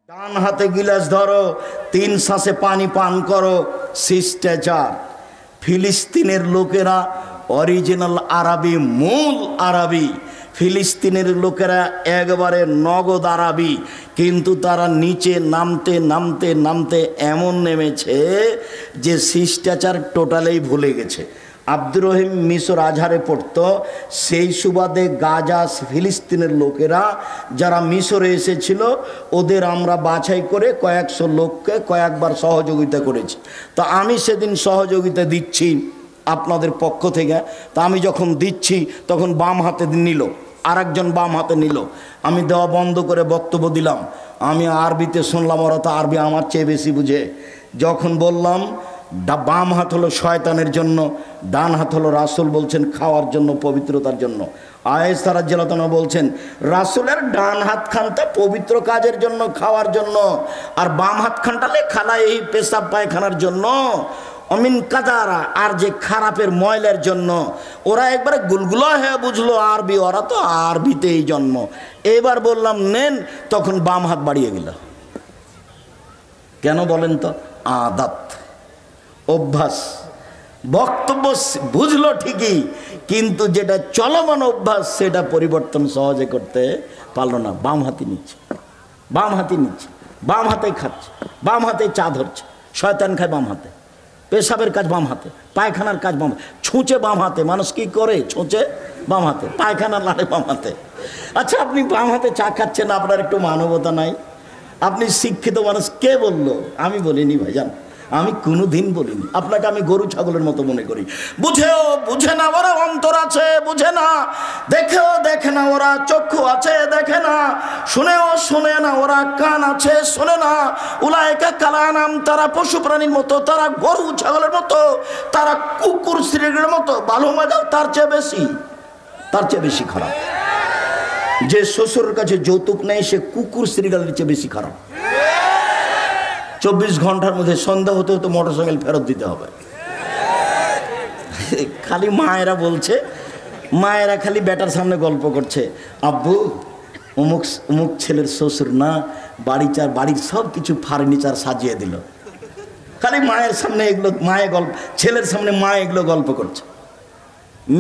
ডান হাতে গিলাস ধরো, 3 শ্বাসে পানি পান করো, শিষ্টাচার। ফিলিস্তিনের লোকেরা অরিজিনাল আরবি, মূল আরবি। ফিলিস্তিনের লোকেরা একবারে নগদ আরবি, কিন্তু তারা নিচে নামতে নামতে নামতে এমন নেমেছে যে শিষ্টাচার টোটালেই ভুলে গেছে। আব্দুর রহিম মিশর আজহারে পড়ত, সেই সুবাদে গাজা ফিলিস্তিনের লোকেরা যারা মিশরে এসেছিল ওদের আমরা বাছাই করে কয়েকশো লোককে কয়েকবার সহযোগিতা করেছি। তো আমি সেদিন সহযোগিতা দিচ্ছি আপনাদের পক্ষ থেকে। তা আমি যখন দিচ্ছি তখন বাম হাতে নিল, আরেকজন বাম হাতে নিল, আমি দেওয়া বন্ধ করে বক্তব্য দিলাম। আমি আরবিতে শুনলাম, ওরা তো আরবি আমার চেয়ে বেশি বুঝে। যখন বললাম বাম হাত হলো শয়তানের জন্য, ডান হাত হলো রাসূল বলছেন খাওয়ার জন্য, পবিত্রতার জন্য। আয়েশা রাদিয়াল্লাহু আনহা বলছেন রাসূলের ডান হাত খানটা পবিত্র কাজের জন্য, খাওয়ার জন্য, আর বাম হাত খানটা লেখালা এই পেশাব পায়খানার জন্য, অমিন কাদারা, আর যে খারাপের ময়লার জন্য। ওরা একবারে গুলগুলা হয়ে বুঝলো আরবি, ওরা তো আরবিতেই জন্ম। এবার বললাম নেন, তখন বাম হাত বাড়িয়ে গেল। কেন বলেন তো? আদাত, অভ্যাস। বক্তব্য বুঝলো ঠিকই, কিন্তু যেটা চলমান অভ্যাস সেটা পরিবর্তন সহজে করতে পারলো না। বাম হাতে নিচ্ছে, বাম হাতে নিচ্ছে, বাম হাতে খাচ্ছে, বাম হাতে চা ধরছে। শয়তান খায় বাম হাতে, পেশাবের কাজ বাম হাতে, পায়খানার কাজ বাম হাতে, ছুঁচে বাম হাতে। মানুষ কি করে? ছুঁচে বাম হাতে, পায়খানা লাড়ে বাম হাতে। আচ্ছা, আপনি বাম হাতে চা খাচ্ছেন, আপনার একটু মানবতা নাই? আপনি শিক্ষিত মানুষ, কে বললো? আমি বলিনি ভাইজান, আমি কোনোদিন বলিনি। আপনাকে আমি গরু ছাগলের মতো মনে করি। বুঝেও বুঝে না ওরা, অন্তর আছে বুঝে না, দেখেও দেখে না ওরা, চক্ষু আছে দেখে না, শুনেও শুনে না ওরা, কান আছে শোনে না। উলাইকা কালানাম, তারা পশু প্রাণীর মতো, তারা গরু ছাগলের মতো, তারা কুকুর শ্রীর মতো। ভালো মজা তার চেয়ে বেশি, তার চেয়ে বেশি খারাপ। যে শ্বশুরের কাছে যৌতুক নেই সে কুকুর শ্রীগালের চেয়ে বেশি খারাপ। 24 ঘন্টার মধ্যে সন্ধ্যা হতে হতে মোটরসাইকেল ফেরত দিতে হবে। খালি মায়েরা বলছে, মায়েরা খালি বেটার সামনে গল্প করছে, আব্বু অমুক অমুক ছেলের শ্বশুর না বাড়ির সব কিছু ফার্নিচার সাজিয়ে দিল। খালি মায়ের সামনে এগুলো, মায়ের গল্প, ছেলের সামনে মা এগুলো গল্প করছে।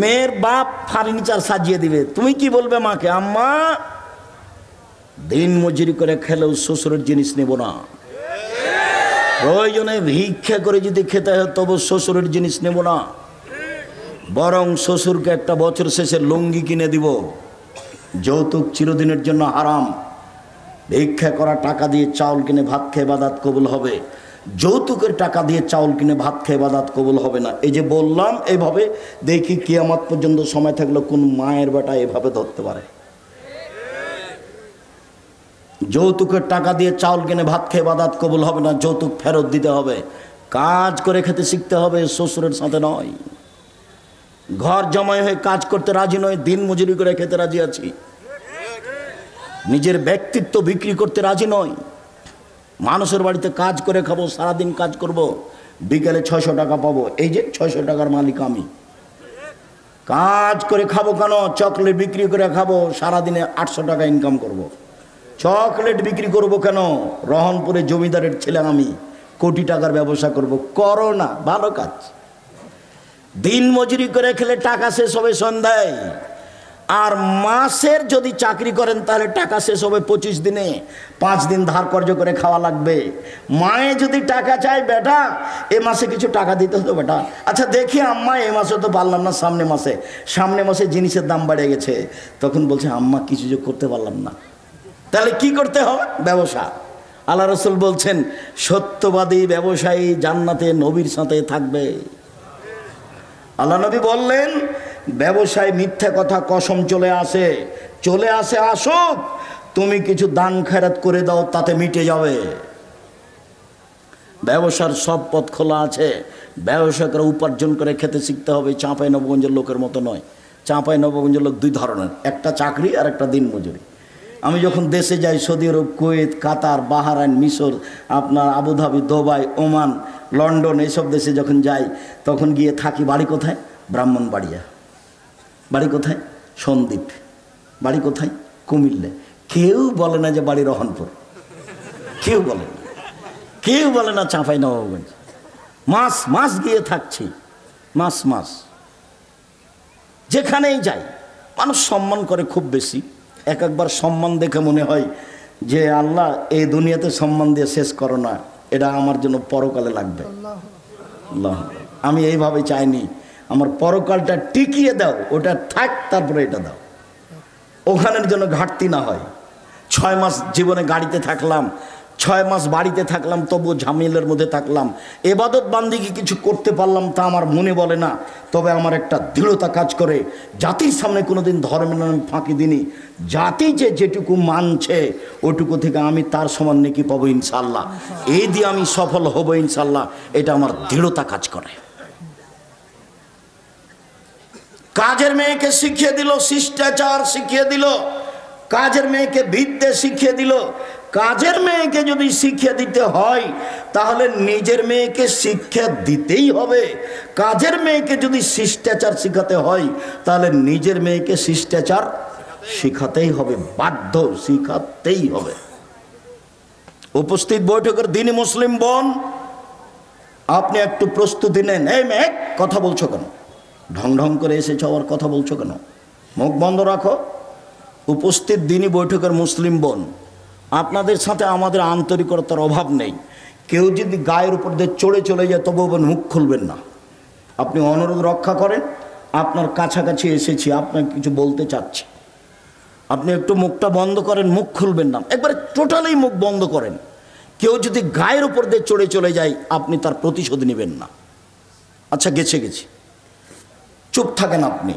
মেয়ের বাপ ফার্নিচার সাজিয়ে দিবে, তুমি কি বলবে মাকে? আম্মা দিন মজুরি করে খেলেও শ্বশুরের জিনিস নেব না, প্রয়োজনে ভিক্ষা করে যদি খেতে হয় তবু শ্বশুরের জিনিস নেব না, বরং শ্বশুরকে একটা বছর শেষে লুঙ্গি কিনে দিব। যৌতুক চিরদিনের জন্য হারাম। ভিক্ষা করা টাকা দিয়ে চাউল কিনে ভাত খেয়ে ইবাদত কবুল হবে, যৌতুকের টাকা দিয়ে চাউল কিনে ভাত খেয়ে ইবাদত কবুল হবে না। এই যে বললাম, এইভাবে দেখি কিয়ামত পর্যন্ত সময় থাকলে কোন মায়ের বেটা এভাবে ধরতে পারে। যৌতুকের টাকা দিয়ে চাউল কিনে ভাত খেয়ে ইবাদত কবুল হবে না, যৌতুক ফেরত দিতে হবে। কাজ করে খেতে শিখতে হবে, শ্বশুরের সাথে নয়। ঘর জমাই হয়ে কাজ করতে রাজি নয়, দিন মজুরি করে খেতে রাজি আছি। নিজের ব্যক্তিত্ব বিক্রি করতে রাজি নয়। মানুষের বাড়িতে কাজ করে খাবো, সারাদিন কাজ করব, বিকেলে 600 টাকা পাবো। এই যে 600 টাকার মালিক আমি। কাজ করে খাবো কেন? চকলেট বিক্রি করে খাবো, সারাদিনে 800 টাকা ইনকাম করব। চকলেট বিক্রি করব কেন? রহনপুরে জমিদারের ছেলে আমি, কোটি টাকার ব্যবসা করব। করো না, ভালো কাজ। দিন মজুরি করে খেলে টাকা শেষ হবে সন্ধ্যায়, আর মাসের যদি চাকরি করেন তাহলে টাকা শেষ হবে 25 দিনে। 5 দিন ধার কর্জ করে খাওয়া লাগবে। মায়ে যদি টাকা চায়, বেটা এ মাসে কিছু টাকা দিতে হতো বেটা। আচ্ছা দেখি আম্মা, এ মাসে তো পারলাম না, সামনে মাসে জিনিসের দাম বেড়ে গেছে। তখন বলছে আম্মা কিছু যে করতে পারলাম না। তাহলে কি করতে হবে? ব্যবসা। আল্লাহ রাসূল বলছেন সত্যবাদী ব্যবসায়ী জান্নাতে নবীর সাথে থাকবে। আল্লাহ নবী বললেন ব্যবসায় মিথ্যা কথা কসম চলে আসে, আসুক, তুমি কিছু দান খয়রাত করে দাও, তাতে মিটে যাবে। ব্যবসার সব পথ খোলা আছে। ব্যবসা করে উপার্জন করে খেতে শিখতে হবে। চাঁপাইনবাবগঞ্জের লোকের মতো নয়। চাঁপাইনবাবগঞ্জের লোক 2 ধরনের, একটা চাকরি আর একটা দিন মজুরি। আমি যখন দেশে যাই, সৌদি আরব, কুয়েত, কাতার, বাহরাইন, মিশর, আপনার আবুধাবি, দুবাই, ওমান, লন্ডন, এইসব দেশে যখন যাই তখন গিয়ে থাকি। বাড়ি কোথায়? ব্রাহ্মণবাড়িয়া। বাড়ি কোথায়? সন্দ্বীপ। বাড়ি কোথায়? কুমিল্লা। কেউ বলে না যে বাড়ি রহনপুর। কেউ বলে না, কেউ বলে না চাঁপাইনবাবগঞ্জ। মাস মাস গিয়ে থাকছি, মাস মাস যেখানেই যাই মানুষ সম্মান করে খুব বেশি। এক একবার সম্মান দেখে মনে হয় যে আল্লাহ এই দুনিয়াতে সম্মান দিয়ে শেষ করো না, এটা আমার জন্য পরকালে লাগবে। আল্লাহ, আমি এইভাবে চাইনি, আমার পরকালটা টিকিয়ে দাও, ওটা থাক, তারপরে এটা দাও, ওখানের জন্য ঘাটতি না হয়। 6 মাস জীবনে গাড়িতে থাকলাম, 6 মাস বাড়িতে থাকলাম, তবুও ঝামেলার মধ্যে থাকলাম, এবাদত বান্দিকে কিছু করতে পারলাম তা আমার মনে বলে না। তবে আমার একটা দৃঢ়তা কাজ করে, জাতির সামনে কোনোদিন ধর্মের নামে ফাঁকি দিনি। জাতি যে যেটুকু মানছে ওটুকু থেকে আমি তার সমান নেকি পাবো ইনশাল্লাহ, এই দিয়ে আমি সফল হব ইনশাল্লাহ, এটা আমার দৃঢ়তা কাজ করে। কাজের মেয়েকে শিখিয়ে দিল, শিষ্টাচার শিখিয়ে দিল, কাজের মেয়েকে বিদ্যে শিখিয়ে দিল। কাজের মেয়েকে যদি শিক্ষা দিতে হয় তাহলে নিজের মেয়েকে শিক্ষা দিতেই হবে। কাজের মেয়েকে যদি শিষ্টাচার শিখাতে হয় তাহলে নিজের মেয়েকে শিষ্টাচার শিখাতেই হবে, বাধ্য, শিখাতেই হবে। উপস্থিত বৈঠকের দিনই মুসলিম বোন, আপনি একটু প্রস্তুতি নেন। এই মেয়ে, কথা বলছো কেন? ঢং ঢং করে এসেছো, আবার কথা বলছো কেন? মুখ বন্ধ রাখো। উপস্থিত দিনই বৈঠকের মুসলিম বোন, আপনাদের সাথে আমাদের আন্তরিকতার অভাব নেই। কেউ যদি গায়ের উপর দিয়ে চড়ে চলে যায় তবু মুখ খুলবেন না। আপনি অনুরোধ রক্ষা করেন, আপনার কাছাকাছি এসেছি, আপনাকে কিছু বলতে চাচ্ছি, আপনি একটু মুখটা বন্ধ করেন, মুখ খুলবেন না, একবারে টোটালি মুখ বন্ধ করেন। কেউ যদি গায়ের উপর দিয়ে চড়ে চলে যায় আপনি তার প্রতিশোধ নেবেন না। আচ্ছা, গেছে, চুপ থাকেন আপনি।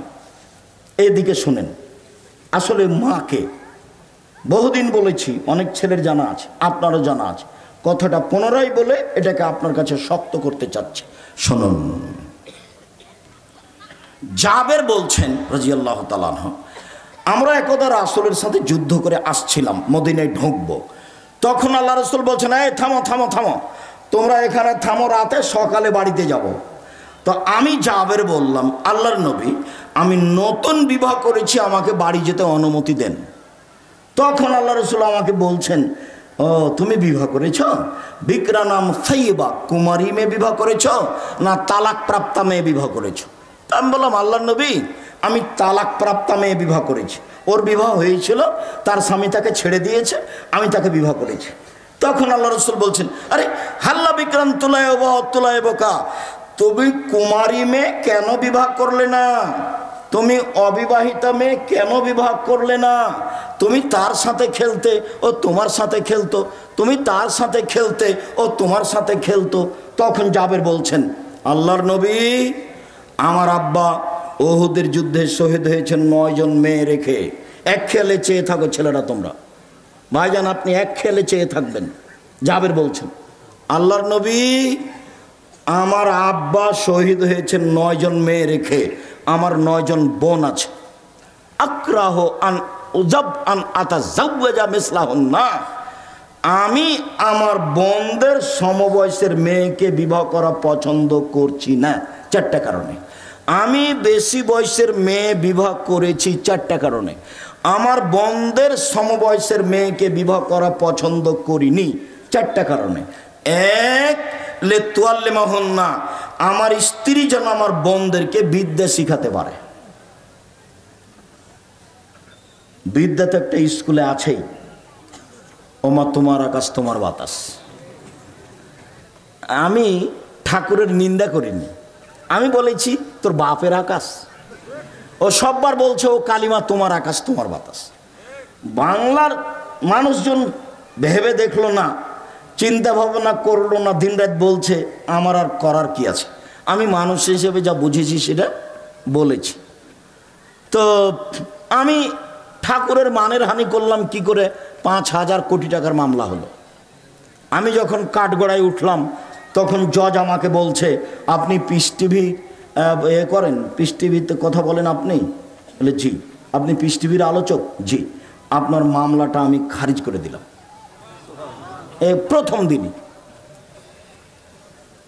এদিকে শুনেন, আসলে মাকে বহুদিন বলেছি, অনেক ছেলের জানা আছে, আপনারও জানা আছে, কথাটা পুনরায় বলে এটাকে আপনার কাছে শক্ত করতে চাচ্ছি। শুনুন, জাবের বলছেন রাদিয়াল্লাহু তাআলা আনহু, আমরা একদা রাসূলের সাথে যুদ্ধ করে আসছিলাম, মদিনায় ঢুকবো। তখন আল্লাহ রাসূল বলছেন, এই থামো থামো থামো, তোমরা এখানে থামো, রাতে সকালে বাড়িতে যাব। তো আমি জাবের বললাম, আল্লাহর নবী, আমি নতুন বিবাহ করেছি, আমাকে বাড়ি যেতে অনুমতি দেন। তখন আল্লাহ রাসূল আমাকে বলছেন, ও তুমি বিবাহ করেছ? বিকরা নাম সাইয়্যিবা, কুমারী মেয়ে বিবাহ করেছ না তালাক প্রাপ্তা মেয়ে বিবাহ করেছ? আমি বললাম, আল্লাহর নবী, আমি তালাক প্রাপ্তা মেয়ে বিবাহ করেছি। ওর বিবাহ হয়েছিল, তার স্বামী তাকে ছেড়ে দিয়েছে, আমি তাকে বিবাহ করেছি। তখন আল্লাহ রাসূল বলছেন, আরে হাল্লা বিক্রান তুলায় বোকা, তুমি কুমারী মেয়ে কেন বিবাহ করলে না? তুমি অবিবাহিতা মেয়ে কেন বিবাহ করলে না? তুমি তার সাথে খেলতে, ও তোমার সাথে খেলতো, তুমি তার সাথে খেলতে, ও তোমার সাথে খেলতো। তখন জাবের বলছেন, আল্লাহর নবী, আমার আব্বা উহুদের যুদ্ধে শহীদ হয়েছেন 9 জন মেয়ে রেখে। এক খেয়ালে চেয়ে থাকো ছেলেরা তোমরা, ভাইজান আপনি এক খেয়ালে চেয়ে থাকবেন। জাবের বলছেন, আল্লাহর নবী, আমার আব্বা শহীদ হয়েছেন 9 জন মেয়ে রেখে, আমার 9 জন বোন আছে। আক্রাহ আন উজাব আন আতাজাওয়াজা মিসলাহুন্না, আমি আমার বোনদের সমবয়সের মেয়েকে বিবাহ করা পছন্দ করছি না 4টা কারণে। আমি বেশি বয়সের মেয়ে বিবাহ করেছি 4টা কারণে। আমার বোনদের সমবয়সের মেয়েকে বিবাহ করা পছন্দ করিনি 4টা কারণে। এক, লেতুয়াল্লিমাহুন্না, আমার স্ত্রী যেন আমার বোনদেরকে বিদ্যা শিখাতে পারে। বিদ্যা তো একটা স্কুলে আছেই, ওমা তোমার আকাশ তোমার বাতাস। আমি ঠাকুরের নিন্দা করিনি, আমি বলেছি তোর বাপের আকাশ। ও সববার বলছে ও কালিমা তোমার আকাশ তোমার বাতাস। বাংলার মানুষজন ভেবে দেখলো না, চিন্তা ভাবনা করলো না, দিনরাত বলছে, আমার আর করার কি আছে? আমি মানুষ হিসেবে যা বুঝেছি সেটা বলেছি। তো আমি ঠাকুরের মানের হানি করলাম কি করে? 5,000 কোটি টাকার মামলা হলো। আমি যখন কাঠগড়ায় উঠলাম তখন জজ আমাকে বলছে, আপনি পিস টিভি করেন, পিস টিভিতে কথা বলেন আপনি? বলে জি। আপনি পিস টিভির আলোচক? জি। আপনার মামলাটা আমি খারিজ করে দিলাম প্রথম দিনই।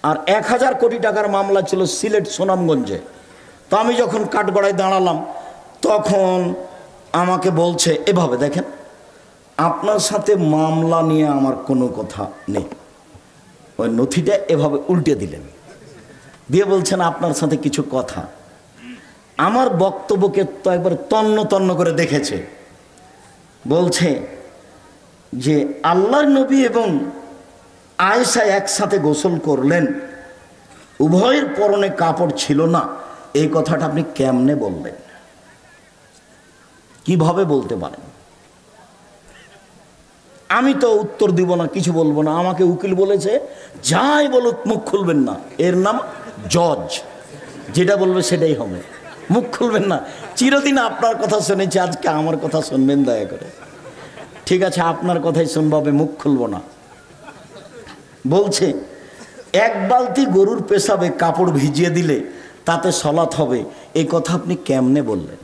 আর 1,000 কোটি টাকার মামলা ছিল সিলেট সুনামগঞ্জে। তো আমি যখন কাঠগড়ায় দাঁড়ালাম তখন আমাকে বলছে, এভাবে দেখেন, আপনার সাথে মামলা নিয়ে আমার কোনো কথা নেই। ওই নথিটা এভাবে উল্টে দিলেন, দিয়ে বলছেন আপনার সাথে কিছু কথা। আমার বক্তব্যকে তো একবার তন্ন তন্ন করে দেখেছে। বলছে যে আল্লাহর নবী এবং আয়েশা একসাথে গোসল করলেন, উভয়ের পরনে কাপড় ছিল না, এই কথাটা আপনি কেমনে বললেন? কিভাবে বলতে পারেন? আমি তো উত্তর দিব না, কিছু বলবো না। আমাকে উকিল বলেছে যাই বলুক মুখ খুলবেন না, এর নাম জজ, যেটা বলবে সেটাই হবে, মুখ খুলবেন না। চিরদিন আপনার কথা শুনেছি, আজকে আমার কথা শুনবেন দয়া করে। ঠিক আছে, আপনার কথাই শুনবে, মুখ খুলব না। বলছে এক বালতি গরুর পেশাবে কাপড় ভিজিয়ে দিলে তাতে সলাত হবে, এই কথা আপনি কেমনে বললেন?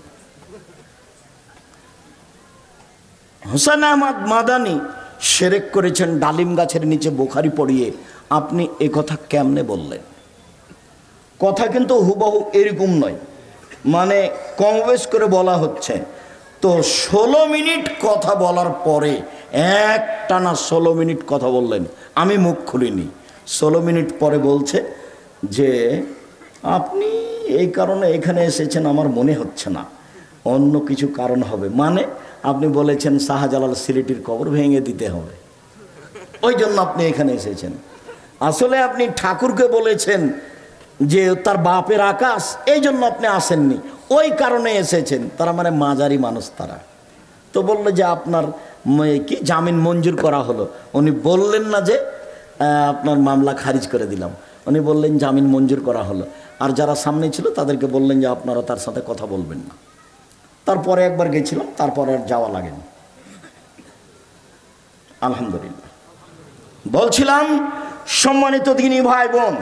হোসেন আহমদ মাদানি শিরক করেছেন ডালিম গাছের নিচে বোখারি পড়িয়ে, আপনি এ কথা কেমনে বললেন? কথা কিন্তু হুবহু এরকম নয়, মানে কম বেশ করে বলা হচ্ছে। তো 16 মিনিট কথা বলার পরে একটানা 16 মিনিট কথা বললেন, আমি মুখ খুলিনি। 16 মিনিট পরে বলছে যে আপনি এই কারণে এখানে এসেছেন আমার মনে হচ্ছে না, অন্য কিছু কারণ হবে। মানে আপনি বলেছেন শাহজালাল সিলেটির কবর ভেঙে দিতে হবে, ওই জন্য আপনি এখানে এসেছেন। আসলে আপনি ঠাকুরকে বলেছেন যে তার বাপের আকাশ, এই জন্য আপনি আসেননি, ওই কারণে এসেছেন। তারা মানে মাঝারি মানুষ তারা। তো বললো যে আপনার কি জামিন মঞ্জুর করা হলো? উনি বললেন না যে আপনার মামলা খারিজ করে দিলাম, উনি বললেন জামিন মঞ্জুর করা হলো। আর যারা সামনে ছিল তাদেরকে বললেন যে আপনারা তার সাথে কথা বলবেন না। তারপরে একবার গেছিলাম, তারপরে আর যাওয়া লাগেনি, আলহামদুলিল্লাহ। বলছিলাম সম্মানিত দিনী ভাই বোন,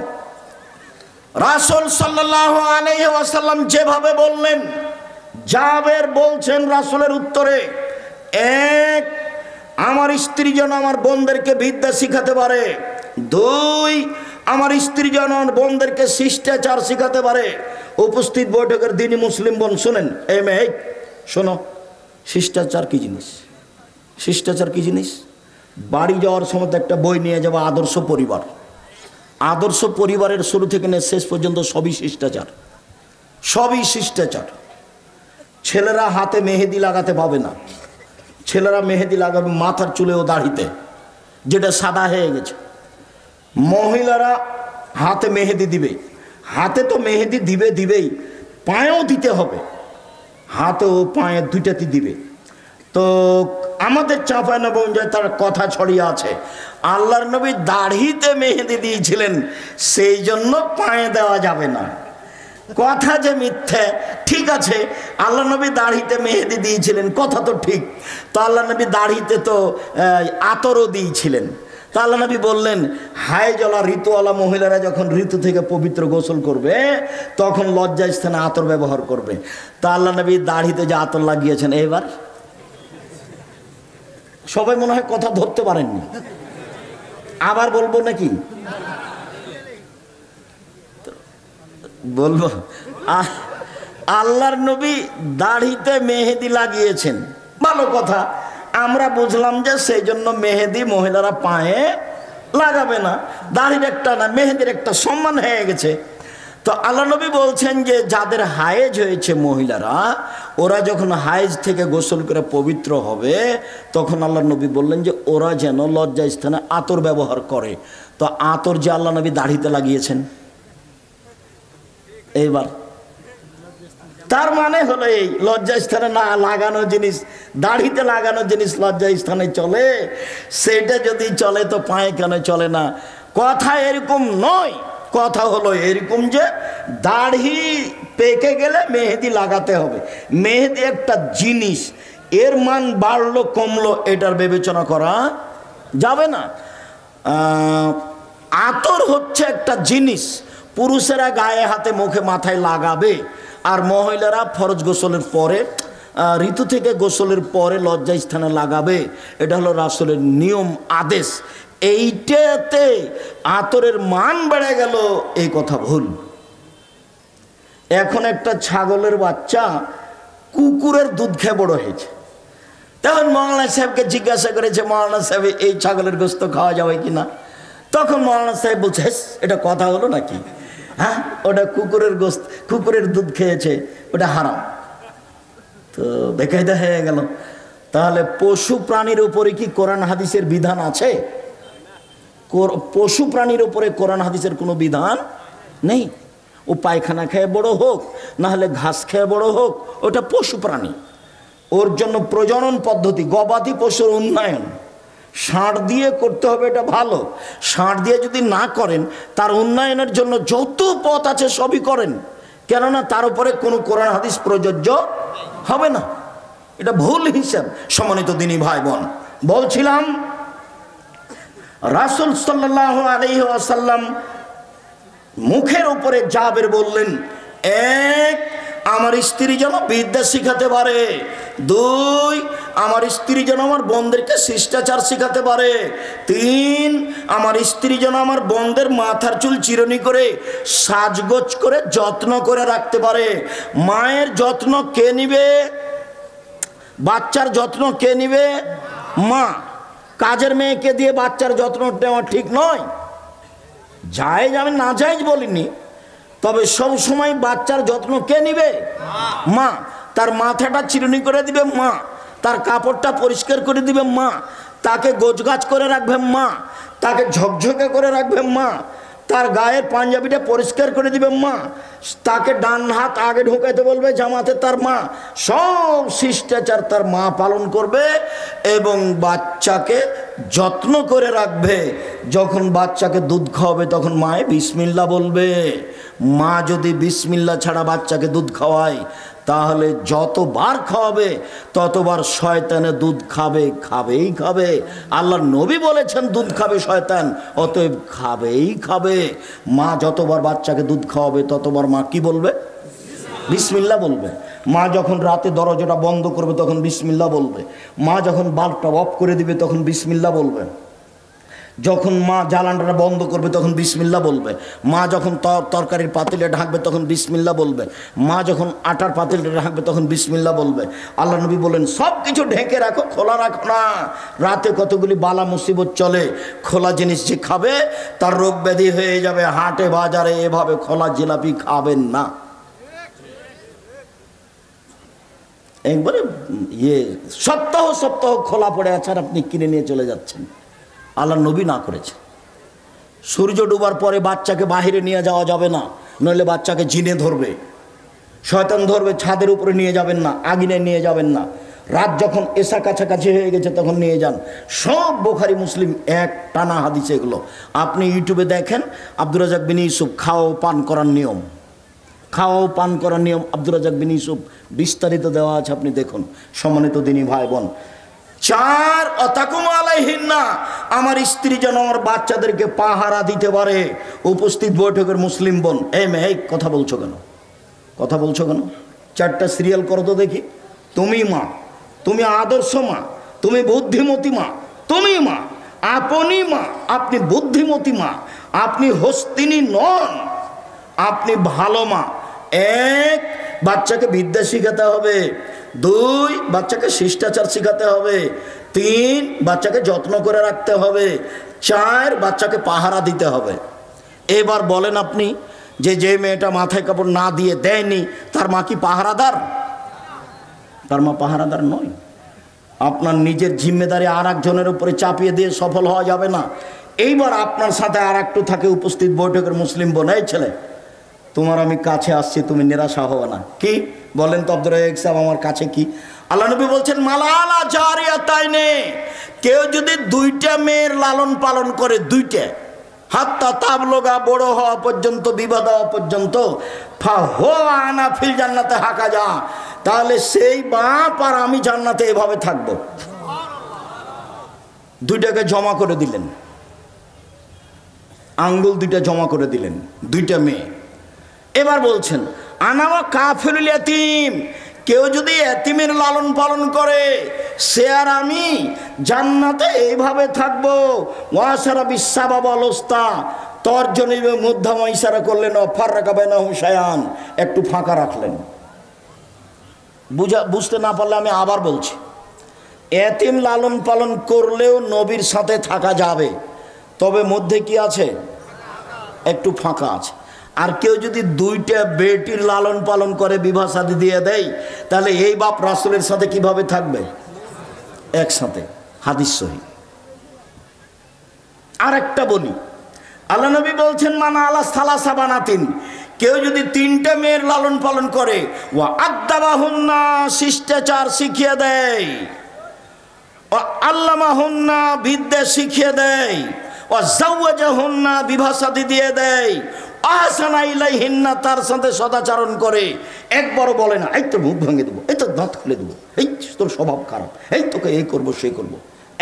রাসূল সাল্লাল্লাহু আলাইহি ওয়াসাল্লাম যেভাবে বললেন, জাবের বলছেন রাসূলের উত্তরে, এক, আমার স্ত্রী যেন আমার বোনদেরকে বিদ্যা শিখাতে পারে। দুই, আমার স্ত্রী যেন আমার বোনদেরকে শিষ্টাচার শিখাতে পারে। উপস্থিত বৈঠকের দিনী মুসলিম বোন শুনেন, এই মেয়ে শোনো, শিষ্টাচার কি জিনিস? শিষ্টাচার কি জিনিস? বাড়ি যাওয়ার সময় একটা বই নিয়ে যাবো, আদর্শ পরিবার। আদর্শ পরিবারের শুরু থেকে নিয়ে শেষ পর্যন্ত সবই শিষ্টাচার, সবই শিষ্টাচার। ছেলেরা হাতে মেহেদি লাগাতে পাবে না, ছেলেরা মেহেদি লাগাবে মাথার চুলে ও দাড়িতে, যেটা সাদা হয়ে গেছে। মহিলারা হাতে মেহেদি দিবে, হাতে তো মেহেদি দিবেই, পায়েও দিতে হবে, হাতে ও পায়ে দুইটাতে দিবে। তো আমাদের চাঁপাইনবাবগঞ্জে তার কথা ছড়িয়ে আছে, আল্লাহর নবী দাড়িতে মেহেদি দিয়েছিলেন, সেই জন্য পায়ে দেওয়া যাবে না। কথা যে মিথ্যে, ঠিক আছে, আল্লাহ নবী দাড়িতে মেহেদি দিয়েছিলেন, কথা তো ঠিক। তো আল্লাহ নবী দাড়িতে তো আতরও দিয়েছিলেন। তা আল্লাহ নবী বললেন হায়জলা ঋতুওয়ালা মহিলারা যখন ঋতু থেকে পবিত্র গোসল করবে তখন লজ্জা স্থানে আতর ব্যবহার করবে। তা আল্লাহ নবী দাড়িতে যে আতর লাগিয়েছেন, এবার সবাই মনে হয় কথা ধরতে পারেননি, আবার বলবো নাকি? বলবো, আল্লাহর নবী দাড়িতে মেহেদি লাগিয়েছেন, ভালো কথা। আমরা বুঝলাম যে সেই জন্য মেহেদি মহিলারা পায়ে লাগাবে না, দাড়ির একটা না মেহেদির একটা সম্মান হয়ে গেছে। তো আল্লাহ নবী বলছেন যে যাদের হায়েজ হয়েছে মহিলারা, ওরা যখন হায়েজ থেকে গোসল করে পবিত্র হবে তখন আল্লাহ নবী বললেন যে ওরা যেন লজ্জা স্থানে আতর ব্যবহার করে। তো আতর যে আল্লাহ নবী দাড়িতে লাগিয়েছেন, এইবার তার মানে হলো এই লজ্জা স্থানে না লাগানো জিনিস, দাড়িতে লাগানো জিনিস লজ্জা স্থানে চলে, সেটা যদি চলে তো পায়ে কেন চলে না? কথা এরকম নয়, কথা হলো এরকম যে দাড়ি পেকে গেলে মেহেদি লাগাতে হবে। মেহেদি একটা জিনিস, এর মান বাড়লো কমলো এটার বিবেচনা করা যাবে না। আতর হচ্ছে একটা জিনিস, পুরুষেরা গায়ে হাতে মুখে মাথায় লাগাবে, আর মহিলারা ফরজ গোসলের পরে ঋতু থেকে গোসলের পরে লজ্জা স্থানে লাগাবে। এটা হলো রাসূলের নিয়ম আদেশ। এইটাতে আতরের মান বেড়ে গেল, এই কথা ভুল। এখন একটা ছাগলের বাচ্চা কুকুরের দুধ খেয়ে বড় হয়েছে, তখন মৌলানা সাহেবকে জিজ্ঞাসা করেছে, মৌলানা সাহেব এই ছাগলের গোস্ত খাওয়া যাবে কিনা? তখন মৌলানা সাহেব বলছে, এটা কথা হলো নাকি? হ্যাঁ, ওটা কুকুরের গোস্ত, কুকুরের দুধ খেয়েছে, ওটা হারাম। তো বেকায়দা হয়ে গেল। তাহলে পশু প্রাণীর উপরে কি কোরআন হাদিসের বিধান আছে? পশু প্রাণীর উপরে কোরআন হাদিসের কোনো বিধান নেই। ও পায়খানা খেয়ে বড় হোক, না হলে ঘাস খেয়ে বড় হোক, ওটা পশু প্রাণী। ওর জন্য প্রজনন পদ্ধতি, গবাদি পশুর উন্নয়ন ষাঁড় দিয়ে করতে হবে, এটা ভালো। ষাঁড় দিয়ে যদি না করেন, তার উন্নয়নের জন্য যত পথ আছে সবই করেন, কেননা তার উপরে কোনো কোরআন হাদিস প্রযোজ্য হবে না। এটা ভুল হিসাব। সম্মানিত দিনী ভাই বোন, বলছিলাম রাসূল সাল্লাল্লাহু আলাইহি ওয়াসাল্লাম মুখের উপরে জাবের বললেন, এক, আমার স্ত্রী যেন বিদ্যা শিখাতে পারে। দুই, আমার স্ত্রী যেন আমার বোনদেরকে শিষ্টাচার শিখাতে পারে। তিন, আমার স্ত্রী যেন আমার বোনদের মাথার চুল চিরুনি করে সাজগোজ করে যত্ন করে রাখতে পারে। মায়ের যত্ন কে নিবে? বাচ্চার যত্ন কে নিবে? মা। কাজের মেয়েকে দিয়ে বাচ্চার যত্ন নেওয়া ঠিক নয়। জায়েজ আমি না জায়েজ বলিনি, তবে সব সময় বাচ্চার যত্ন কে নিবে? মা। তার মাথাটা চিরুনি করে দিবে মা, তার কাপড়টা পরিষ্কার করে দিবে মা, তাকে গোছগাছ করে রাখবে মা, তাকে ঝকঝকে করে রাখবে মা, তার গায়ের পাঞ্জাবিটা পরিষ্কার করে দিবে মা, তাকে ডান হাত আগে ঢুকাইতে বলবে জামাতে তার মা। সব শিষ্টাচার তার মা পালন করবে এবং বাচ্চাকে যত্ন করে রাখবে। যখন বাচ্চাকে দুধ খাওয়াবে তখন মায়ে বিসমিল্লাহ বলবে। মা যদি বিসমিল্লাহ ছাড়া বাচ্চাকে দুধ খাওয়ায়, তাহলে যতবার খাওয়াবে ততবার শয়তানে দুধ খাবে, খাবেই খাবে। আল্লাহর নবী বলেছেন দুধ খাবে শয়তান, অতএব খাবেই খাবে। মা যতবার বাচ্চাকে দুধ খাওয়াবে ততবার মা কি বলবে? বিসমিল্লাহ বলবে। মা যখন রাতে দরজাটা বন্ধ করবে তখন বিসমিল্লাহ বলবে। মা যখন বাল্বটা অফ করে দিবে তখন বিসমিল্লাহ বলবে। যখন মা জ্বালানটা বন্ধ করবে তখন বিসমিল্লাহ বলবে। মা যখন তরকারির পাতিলে ঢাকবে তখন বিসমিল্লাহ বলবে। মা যখন আটার পাতিলে ঢাকবে তখন বিসমিল্লাহ বলবে। আল্লাহ নবী বলেন সব কিছু ঢেকে রাখো, খোলা রাখো না। রাতে কতগুলি বালা মুসিবত চলে, খোলা জিনিস যে খাবে তার রোগ ব্যাধি হয়ে যাবে। হাটে বাজারে এভাবে খোলা জিলাপি খাবেন না। একবারে সপ্তাহ সপ্তাহ খোলা পড়ে আছে আর আপনি কিনে নিয়ে চলে যাচ্ছেন। আল্লাহ নবী না করেছে। সূর্য ডুবার পরে বাচ্চাকে বাহিরে নিয়ে যাওয়া যাবে না, নইলে বাচ্চাকে জিনে ধরবে, শয়তান ধরবে। ছাদের উপরে নিয়ে যাবেন না, আগুনে নিয়ে যাবেন না। রাত যখন এসা কাছাকাছি হয়ে গেছে তখন নিয়ে যান। সব বুখারী মুসলিম এক টানা হাদিস এগুলো। আপনি ইউটিউবে দেখেন আব্দুর রাজ্জাক বিন ইউসুফ খাওয়া পান করার নিয়ম, খাওয়া পান করার নিয়ম আব্দুর রাজ্জাক বিন ইউসুফ বিস্তারিত দেওয়া আছে, আপনি দেখুন। সম্মানিত দিনী ভাই বোন, চার, অতাকুম আলাইহিন্না, আমার স্ত্রী যেন আমার বাচ্চাদেরকে পাহারা দিতে পারে। উপস্থিত বৈঠকের মুসলিম বোন, এই মেয়ে কথা বলছো কেন? কথা বলছো কেন? চারটা সিরিয়াল করো তো দেখি। তুমি মা, তুমি আদর্শ মা, তুমি বুদ্ধিমতী মা, তুমি মা, আপনি মা, আপনি বুদ্ধিমতী মা, আপনি হস্তিনী নন, আপনি ভালো মা। এক, বাচ্চাকে বিদ্যা শিখাতে হবে। দুই, বাচ্চাকে শিষ্টাচার শিখাতে হবে। তিন, বাচ্চাকে যত্ন করে রাখতে হবে। চার, বাচ্চাকে পাহারা দিতে হবে। এবার বলেন আপনি যে মেয়েটা মাথায় কাপড় না দিয়ে দেয়নি তার মা কি পাহারাদার? তার মা পাহারাদার নয়। আপনার নিজের জিম্মেদারি আর একজনের উপরে চাপিয়ে দিয়ে সফল হওয়া যাবে না। এইবার আপনার সাথে আর একটু থাকে উপস্থিত বৈঠকের মুসলিম বোন, এই ছেলে তোমার আমি কাছে আসছি, তুমি নিরাশা হও না। কি বলেন তো আব্দুর রাজ্জাক সাহেব, আমার কাছে কি? আল্লাহ নবী বলছেন মালালা জারিয়াতাইনে, কেউ যদি দুইটা মেয়ের লালন পালন করে, দুইটা, হাত্তা তাবলগা, বড় হওয়া পর্যন্ত, বিবাহ হওয়া পর্যন্ত, ফাহুয়া ফিল জান্নাতে হাকা যা, তাহলে সেই বাপ আর আমি জান্নাতে এভাবে থাকবো। দুইটাকে জমা করে দিলেন, আঙ্গুল দুইটা জমা করে দিলেন, দুইটা মেয়ে। এবার বলছেন আনাওয়া কাফিরুল ইয়াতীম, কেউ যদি এতিমের লালন পালন করে সে আর আমি জান্নাতে এইভাবে থাকবো। ওয়াসারা বিসাবাব অলস্তা, তর্জনীবে মধ্যম ইশারা করলেন, ফাররাকা বাইনাহুম শায়ান, একটু ফাঁকা রাখলেন। বুঝতে না পারলে আমি আবার বলছি। এতিম লালন পালন করলেও নবীর সাথে থাকা যাবে, তবে মধ্যে কি আছে, একটু ফাঁকা আছে। আর কেউ যদি দুইটা বেটির লালন পালন করে বিবাহ শাদী দিয়ে দেয়, তাহলে এই বাপ রাসূলের সাথে কিভাবে থাকবে একসাথে? হাদিস সহিহ। আরেকটা বলি, আল্লাহ নবী বলছেন মানা আলা সালাসা বানাতিন, কেউ যদি তিনটা মেয়ের লালন পালন করে, ওয়া আদাবাহুন্না, শিষ্টাচার শিখিয়ে দেয়, ও আল্লামাহুন্না, বিদ্যা শিখিয়ে দেয়, ও জাওয়াজাহুন্না, বিবাহ শাদী দিয়ে দেয়, আহসানা ইলাইহিন্না, তার সাথে সদাচরণ করে, একবারও বলে না এই তোর মুখ ভেঙে দেবো, এই তোর দাঁত খুলে দেবো, এই তোর স্বভাব খারাপ, এই তোকে এই করবো সেই করবো,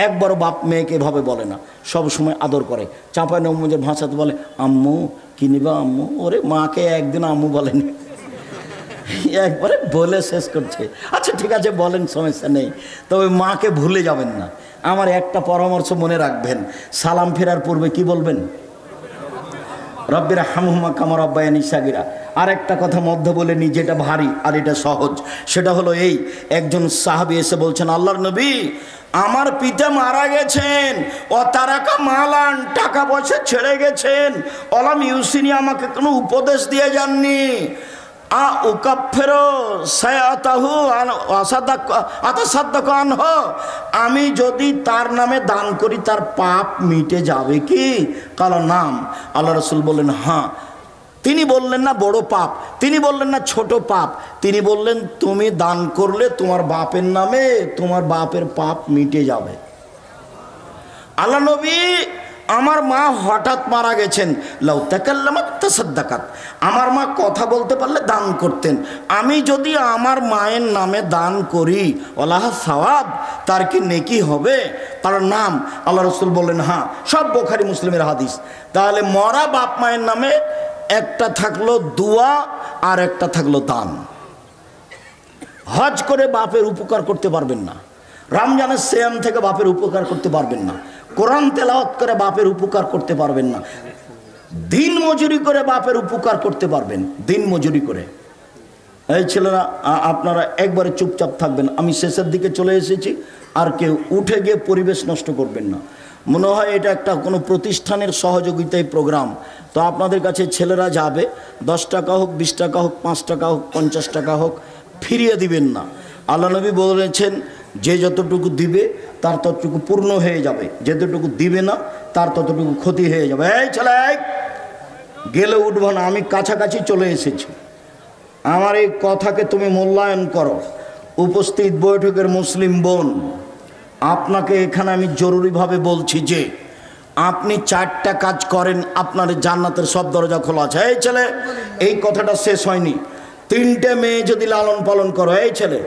একবারও বাপ মেয়েকে এভাবে বলে না, সব সময় আদর করে। চাঁপাই নবমুজের ভাষাতে বলে আম্মু কি নিবা আম্মু, ওরে মাকে একদিন আম্মু বলেনি, একবারে বলে শেষ করছে। আচ্ছা ঠিক আছে বলেন, সমস্যা নেই, তবে মাকে ভুলে যাবেন না। আমার একটা পরামর্শ মনে রাখবেন, সালাম ফেরার পূর্বে কি বলবেন? রব্বির হামহুমা কামা রাব্বায়ানি সাগীরা। আর একটা কথা মধ্যে বলে নি, যেটা ভারী আর এটা সহজ, সেটা হলো এই, একজন সাহাবী এসে বলছেন আল্লাহর নবী, আমার পিতা মারা গেছেন, ও তারাকা মালান, টাকা পয়সা ছেড়ে গেছেন, অলাম ইউসিনি, আমাকে কোনো উপদেশ দিয়ে যাননি, আমি যদি তার নামে দান করি তার পাপ মিটে যাবে কি? কাল নাম। আল্লাহ রাসূল বললেন হ্যাঁ। তিনি বললেন না বড় পাপ, তিনি বললেন না ছোট পাপ, তিনি বললেন তুমি দান করলে তোমার বাপের নামে তোমার বাপের পাপ মিটে যাবে। আল্লাহ নবী, আমার মা হঠাৎ মারা গেছেন, লাউ তাকাল্লামাত তাসাদ্দাকাত, আমার মা কথা বলতে পারলে দান করতেন, আমি যদি আমার মায়ের নামে দান করি ওলাহ সওয়াব, তার কি নেকি হবে? তার নাম। আল্লাহ রাসূল বললেন হ্যাঁ। সব বুখারী মুসলিমের হাদিস। তাহলে মরা বাপ মায়ের নামে একটা থাকলো দোয়া আর একটা থাকলো দান। হজ করে বাপের উপকার করতে পারবেন না, রমজানের সিয়াম থেকে বাপের উপকার করতে পারবেন না, কোরআন তেলাওয়াত করে বাপের উপকার করতে পারবেন না, দিন মজুরি করে বাপের উপকার করতে পারবেন, দিন মজুরি করে। এই ছেলেরা আপনারা একবারে চুপচাপ থাকবেন, আমি শেষের দিকে চলে এসেছি, আর কেউ উঠে গিয়ে পরিবেশ নষ্ট করবেন না। মনে হয় এটা একটা কোনো প্রতিষ্ঠানের সহযোগিতায় প্রোগ্রাম, তো আপনাদের কাছে ছেলেরা যাবে, 10 টাকা হোক, 20 টাকা হোক, 5 টাকা হোক, 50 টাকা হোক, ফিরিয়ে দিবেন না। আল্লাহ নবী বলেছেন যে যতটুকু দিবে তার ততটুকু পূর্ণ হয়ে যাবে, যতটুকু দিবে না তার ততটুকু ক্ষতি হয়ে যাবে। এই ছেলে গেলে উঠবো না, আমি কাছাকাছি চলে এসেছি, আমার এই কথাকে তুমি মূল্যায়ন করো। উপস্থিত বৈঠকের মুসলিম বোন, আপনাকে এখানে আমি জরুরিভাবে বলছি যে আপনি 4টা কাজ করেন, আপনার জান্নাতের সব দরজা খোলা আছে। এই ছেলে, এই কথাটা শেষ হয়নি। 3টে মেয়ে যদি লালন পালন করো, এই ছেলে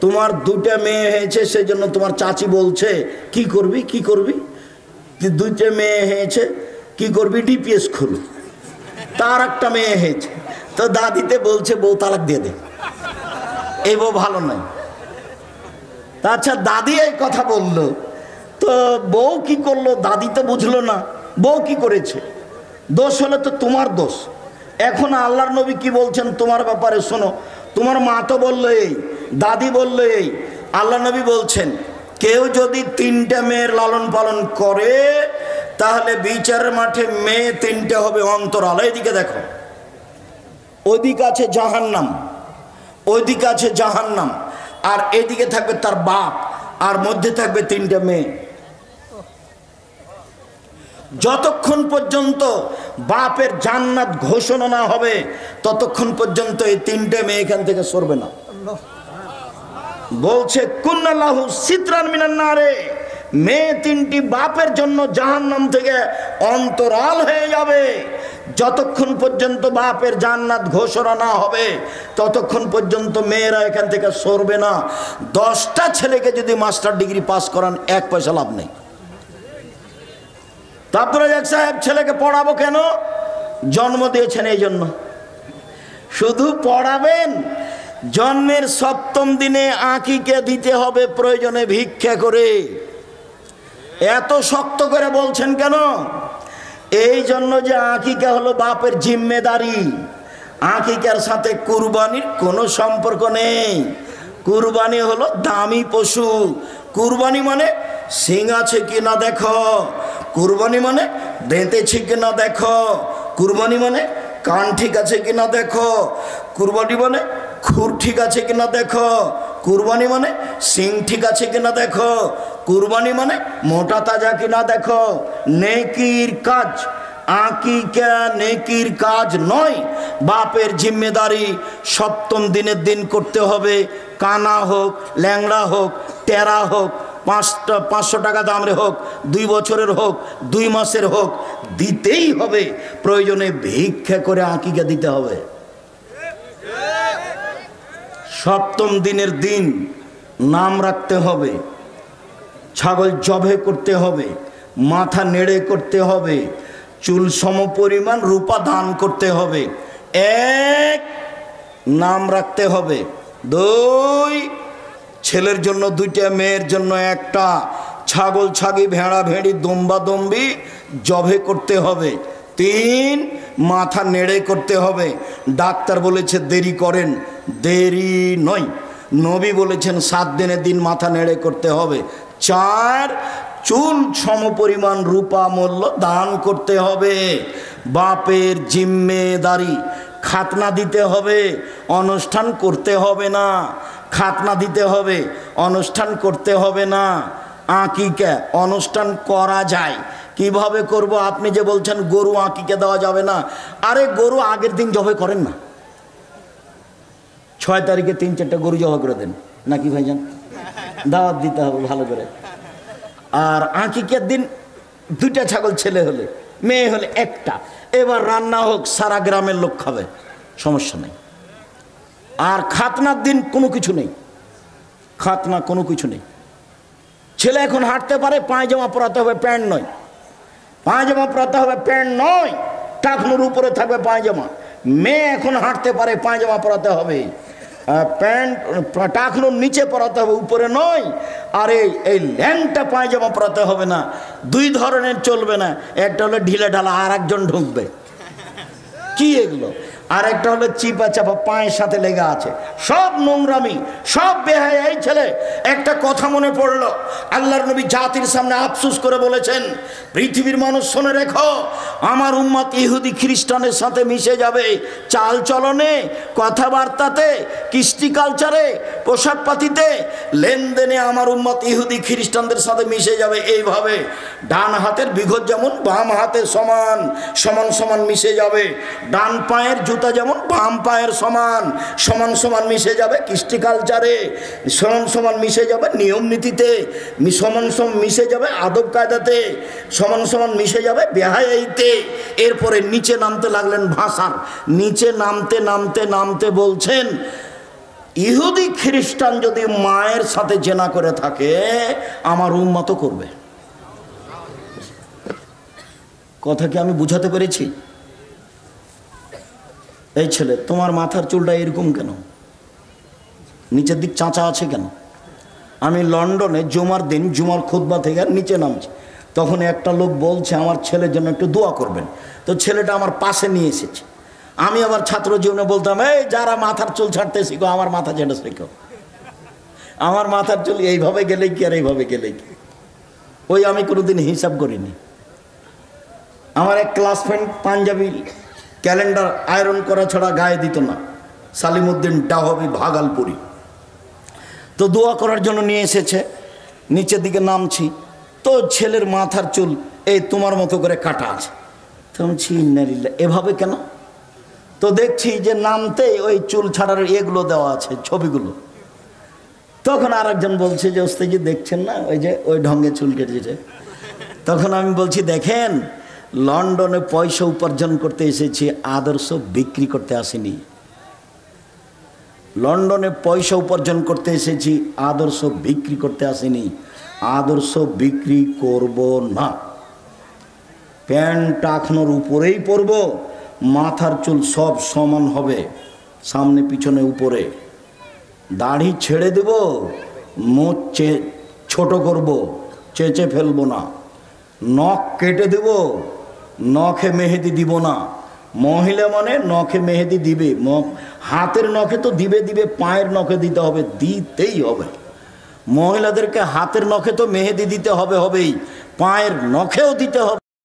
তোমার 2টা মেয়ে হয়েছে, সেই জন্য তোমার চাচি বলছে কি করবি কি করবি, 2টে মেয়ে হয়েছে কি করবি, ডিপিএস খুলু। তার একটা মেয়ে হয়েছে, তো দাদিতে বলছে বউ তালাক দিয়ে দে, এই বউ ভালো নয়। আচ্ছা দাদি এই কথা বললো, তো বউ কি করলো? দাদি তো বুঝলো না বউ কি করেছে, দোষ হলে তো তোমার দোষ। এখন আল্লাহর নবী কি বলছেন তোমার ব্যাপারে শোনো। তোমার মা তো বললো এই, দাদি বললো এই, আল্লাহ নবী বলছেন কেউ যদি 3টে মেয়ের লালন পালন করে, তাহলে বিচারের মাঠে মেয়ে 3টে হবে অন্তরাল। এইদিকে দেখো, ওইদিকে আছে জাহান্নাম, ওইদিকে আছে জাহান্নাম, আর এদিকে থাকবে তার বাপ, আর মধ্যে থাকবে 3টে মেয়ে। যতক্ষণ পর্যন্ত বাপের জান্নাত ঘোষণা না হবে ততক্ষণ পর্যন্ত এই 3টে মেয়ে এখান থেকে সরবে না। বলছে কুন্নাল্লাহু সিতরান মিনান নারে, মেয়ে 3টি বাপের জন্য জাহান্নাম থেকে অন্তরাল হয়ে যাবে। যতক্ষণ পর্যন্ত বাপের জান্নাত ঘোষণা না হবে ততক্ষণ পর্যন্ত মেয়েরা এখান থেকে সরবে না। 10টা ছেলেকে যদি মাস্টার ডিগ্রি পাস করান 1 পয়সা লাভ নেই। আব্দুর রাজ্জাক সাহেব ছেলেকে পড়াবো কেন? জন্ম দিয়েছেন এই জন্য। শুধু পড়াবেন, জন্মের 7ম দিনে আকিকে দিতে হবে প্রয়োজনে ভিক্ষা করে। এত শক্ত করে বলছেন কেন? এই জন্য যে আকিকা হলো বাপের জিম্মেদারি, আকিকার সাথে কুরবানির কোনো সম্পর্ক নেই। কুরবানি হলো দামি পশু, কুরবানি মানে সিং আছে কিনা দেখো, কুরবানি মানে দেঁতেছে কিনা দেখো, কুরবানি মানে কান ঠিক আছে কিনা দেখো, কুরবানি মানে খুর ঠিক আছে কিনা দেখো, কুরবানি মানে সিং ঠিক আছে কিনা দেখো, কুরবানি মানে মোটা তাজা কিনা দেখো। নেকির কাজ, আকিকা নেকির কাজ নয়, বাপের জিম্মেদারি। সপ্তম দিনের দিন করতে হবে, কানা হোক, ল্যাংড়া হোক, টেরা হোক, 500 টাকা দামের হোক, 2 বছরের হোক, 2 মাসের হোক, দিতেই হবে। প্রয়োজনে ভিক্ষা করে আকিকা দিতে হবে। সপ্তম দিনের দিন নাম রাখতে হবে, ছাগল জবে করতে হবে, মাথা নেড়ে করতে হবে, চুল সমপরিমাণ রূপা দান করতে হবে। 1 নাম রাখতে হবে। 2 ছেলের জন্য 2টা, মেয়ের জন্য 1টা, ছাগল ছাগি ভেড়া ভেড়ি দম্বা দম্বি জবে করতে হবে। 3 মাথা নেড়ে করতে হবে। ডাক্তার বলেছে দেরি করেন, দেরি নয়। নবী বলেছেন 7 দিনের দিন মাথা নেড়ে করতে হবে। 4 চুল সমপরিমাণ রূপা মূল্য দান করতে হবে। বাপের জিম্মেদারি। খাতনা দিতে হবে, অনুষ্ঠান করতে হবে না। খাতনা দিতে হবে, অনুষ্ঠান করতে হবে না। আকিকা অনুষ্ঠান করা যায়। কিভাবে করব? আপনি যে বলছেন গরু আকিকা দেওয়া যাবে না, আরে গরু আগের দিন জবাই করেন না, 6 তারিখে 3-4টা গরু জবাই করে দেন নাকি ভাইজান? দাওয়াত দিতে হবে ভালো করে। আর আকিকার দিন 2টা ছাগল, ছেলে হলে, মেয়ে হলে 1টা। এবার রান্না হোক, সারা গ্রামের লোক খাবে, সমস্যা নেই। আর খাতনার দিন কোনো কিছু নেই, খাতনা কোনো কিছু নেই। ছেলে এখন হাঁটতে পারে, পায়জামা পরাতে হবে, প্যান্ট নয়। পায়জামা পরাতে হবে, প্যান্ট নয়। টাকনুর উপরে থাকবে পায়জামা। মেয়ে এখন হাঁটতে পারে, পায়জামা পরাতে হবে, প্যান্ট টাকনুর নিচে পরাতে হবে, উপরে নয়। আর এই ল্যাংটা পায়জামা পরাতে হবে না। 2 ধরনের চলবে না, একটা হলো ঢিলে ঢালা, আর একজন ঢুকবে। কি এগুলো? আর একটা হলো চিপা চাপা, পায়ের সাথে লেগে আছে, সব নোংরামি, সব বেহায়া। এই ছেলে, একটা কথা মনে পড়লো, আল্লাহর নবী জাতির সামনে আফসোস করে বলেছেন, পৃথিবীর মানুষ শোনে রেখো, আমার উম্মত ইহুদি খ্রিস্টানের সাথে মিশে যাবে। চাল চলনে, কথাবার্তাতে, কৃষ্টি কালচারে, পোশাক পাতিতে, লেনদেনে আমার উম্মত ইহুদি খ্রিস্টানদের সাথে মিশে যাবে। এইভাবে ডান হাতের বিঘত যেমন বাম হাতের সমান সমান সমান মিশে যাবে। ডান পায়ের জুতা যেমন বাম পায়ের সমান সমান সমান মিশে যাবে। কৃষ্টি কালচারে সমান সমান মিশে যাবে, নিয়ম নীতিতে সমান সমান মিশে যাবে, আদব কায়দাতে সমান সমান মিশে যাবে, বেহায়াইতে। এরপরে নিচে নামতে লাগলেন ভাষার। নিচে নামতে নামতে নামতে বলছেন, ইহুদি খ্রিস্টান যদি মায়ের সাথে জেনা করে থাকে, আমার উম্মত করবে। কথা কি আমি বুঝাতে পেরেছি? এই ছেলে, তোমার মাথার চুলটা এরকম কেন? নিচের দিক চাঁচা আছে কেন? আমি লন্ডনে জুমার দিন জুমার খুতবা থেকে নিচে নামছি, তখন একটা লোক বলছে আমার ছেলের জন্য একটু দোয়া করবেন। তো ছেলেটা আমার পাশে নিয়ে এসেছে। আমি আবার ছাত্র জীবনে বলতাম, এই যারা মাথার চুল ছাড়তে শিখো, আমার মাথা ছেড়ে শিখো। আমার মাথার চুল এইভাবে গেলে কি আর এইভাবে গেলে কি, ওই আমি কোনোদিন হিসাব করিনি। আমার এক ক্লাস ফ্রেন্ড পাঞ্জাবি ক্যালেন্ডার আয়রন করা ছাড়া গায়ে দিত না, সালিমউদ্দিন ডাহবি ভাগালপুরি। তো দোয়া করার জন্য নিয়ে এসেছে, নিচের দিকে নামছি, তো ছেলের মাথার চুল এই তোমার মতো করে কাটা আছে। তো আমি ইন্নালিল্লাহ, এভাবে কেন? তো দেখছি যে নামতে ওই চুল ছাড়ার এগুলো দেওয়া আছে, ছবিগুলো। তখন আর একজন বলছে যে ওস্তাদজি দেখছেন না, ওই যে ওই ঢঙ্গে চুল কেটেছে। তখন আমি বলছি, দেখেন, লন্ডনে পয়সা উপার্জন করতে এসেছি, আদর্শ বিক্রি করতে আসিনি। লন্ডনে পয়সা উপার্জন করতে এসেছি, আদর্শ বিক্রি করতে আসিনি। আদর্শ বিক্রি করব না। প্যান্ট টাকনোর উপরেই পরব, মাথার চুল সব সমান হবে, সামনে পিছনে উপরে। দাড়ি ছেড়ে দেব, মোচ ছোট করব, চেঁচে ফেলবো না। নখ কেটে দেব, নখে মেহেদি দিব না। মহিলা মানে নখে মেহেদি দিবে, হাতের নখে তো দিবে, পায়ের নখে দিতে হবে, দিতেই হবে। মহিলাদেরকে হাতের নখে তো মেহেদি দিতে হবেই, পায়ের নখেও দিতে হবে।